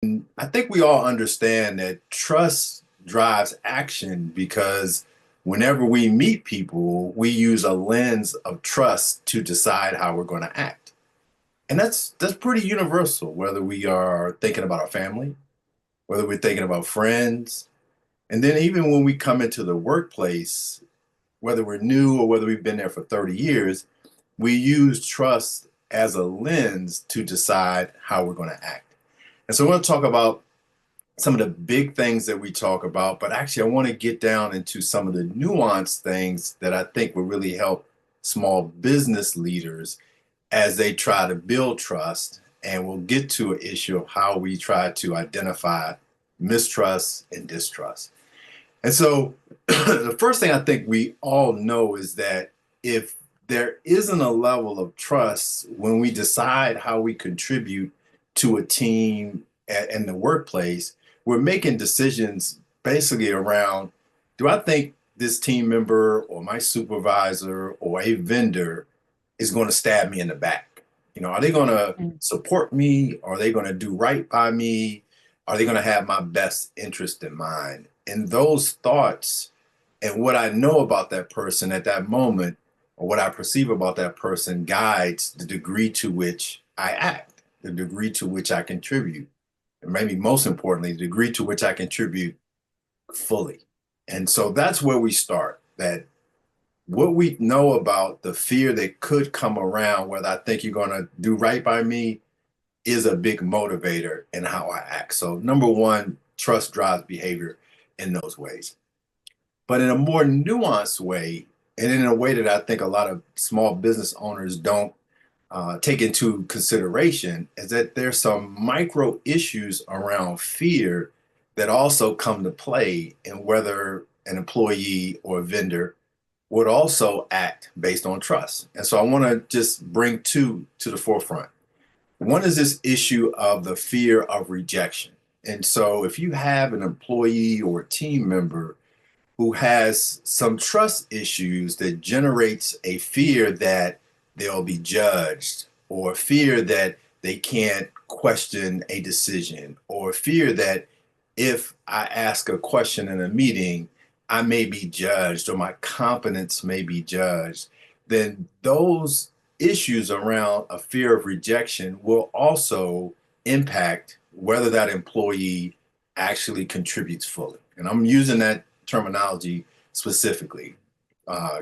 I think we all understand that trust drives action because whenever we meet people, we use a lens of trust to decide how we're going to act. And that's pretty universal, whether we are thinking about our family, whether we're thinking about friends, and then even when we come into the workplace, whether we're new or whether we've been there for 30 years, we use trust as a lens to decide how we're going to act. And so I want to talk about some of the big things that we talk about, but actually, I want to get down into some of the nuanced things that I think will really help small business leaders as they try to build trust. And we'll get to an issue of how we try to identify mistrust and distrust. And so, the first thing I think we all know is that if there isn't a level of trust when we decide how we contribute to a team in the workplace, we're making decisions basically around, do I think this team member or my supervisor or a vendor is going to stab me in the back? Are they going to Mm. support me? Are they going to do right by me? Are they going to have my best interest in mind? And those thoughts and what I know about that person at that moment, or what I perceive about that person, guides the degree to which I act, the degree to which I contribute, and maybe most importantly, the degree to which I contribute fully. And so that's where we start. That what we know about the fear that could come around, whether I think you're going to do right by me, is a big motivator in how I act. So, number one, trust drives behavior in those ways. But in a more nuanced way, and in a way that I think a lot of small business owners don't take into consideration, is that there's some micro issues around fear that also come to play in whether an employee or a vendor would also act based on trust. And so I want to just bring two to the forefront. One is this issue of the fear of rejection. And so if you have an employee or a team member who has some trust issues that generates a fear that they'll be judged, or fear that they can't question a decision, or fear that if I ask a question in a meeting, I may be judged or my competence may be judged, then those issues around a fear of rejection will also impact whether that employee actually contributes fully. And I'm using that terminology specifically,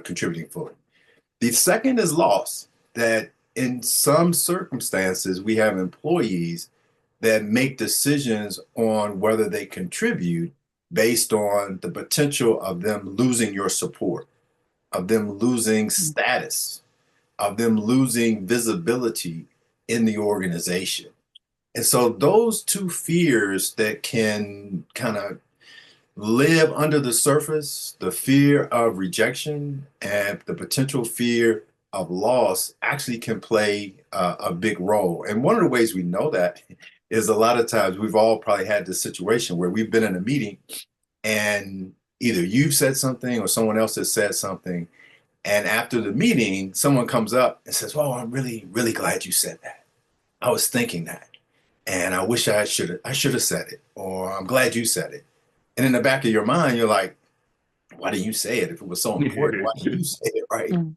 contributing fully. The second is loss, that in some circumstances, we have employees that make decisions on whether they contribute based on the potential of them losing your support, of them losing Mm. status, of them losing visibility in the organization. And so those two fears that can kind of live under the surface, the fear of rejection and the potential fear of loss actually can play a big role. And one of the ways we know that is a lot of times we've all probably had this situation where we've been in a meeting and either you've said something or someone else has said something. And after the meeting, someone comes up and says, "Well, I'm really, really glad you said that. I was thinking that. And I wish I should have said it, or I'm glad you said it." And in the back of your mind, you're like, why didn't you say it? If it was so important, why didn't you say it? Right. Mm.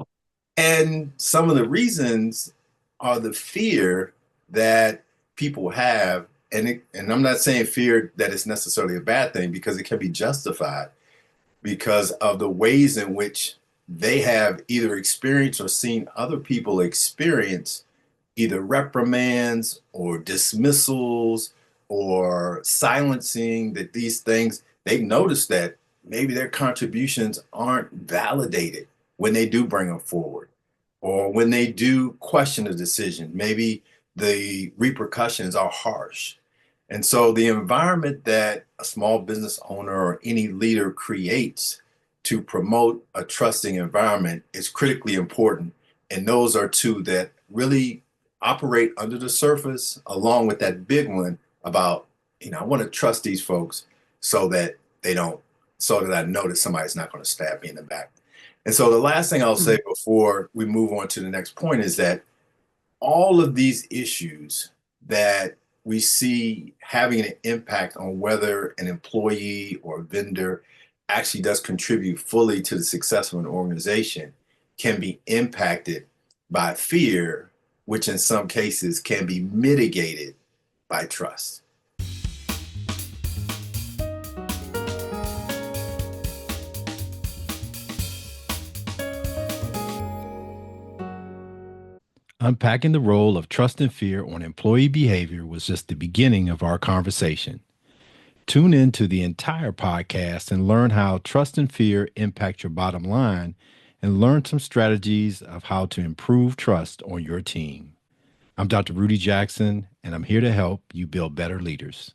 And some of the reasons are the fear that people have. And I'm not saying fear that it's necessarily a bad thing, because it can be justified because of the ways in which they have either experienced or seen other people experience either reprimands or dismissals or silencing, that these things, they've noticed that maybe their contributions aren't validated when they do bring them forward, or when they do question a decision, maybe the repercussions are harsh. And so the environment that a small business owner or any leader creates to promote a trusting environment is critically important. And those are two that really operate under the surface, along with that big one about, I want to trust these folks so that they don't, so that I know that somebody's not going to stab me in the back. And so the last thing I'll say Mm. before we move on to the next point is that all of these issues that we see having an impact on whether an employee or vendor actually does contribute fully to the success of an organization can be impacted by fear, which in some cases can be mitigated by trust. Unpacking the role of trust and fear on employee behavior was just the beginning of our conversation. Tune in to the entire podcast and learn how trust and fear impact your bottom line and learn some strategies of how to improve trust on your team. I'm Dr. Rudy Jackson, and I'm here to help you build better leaders.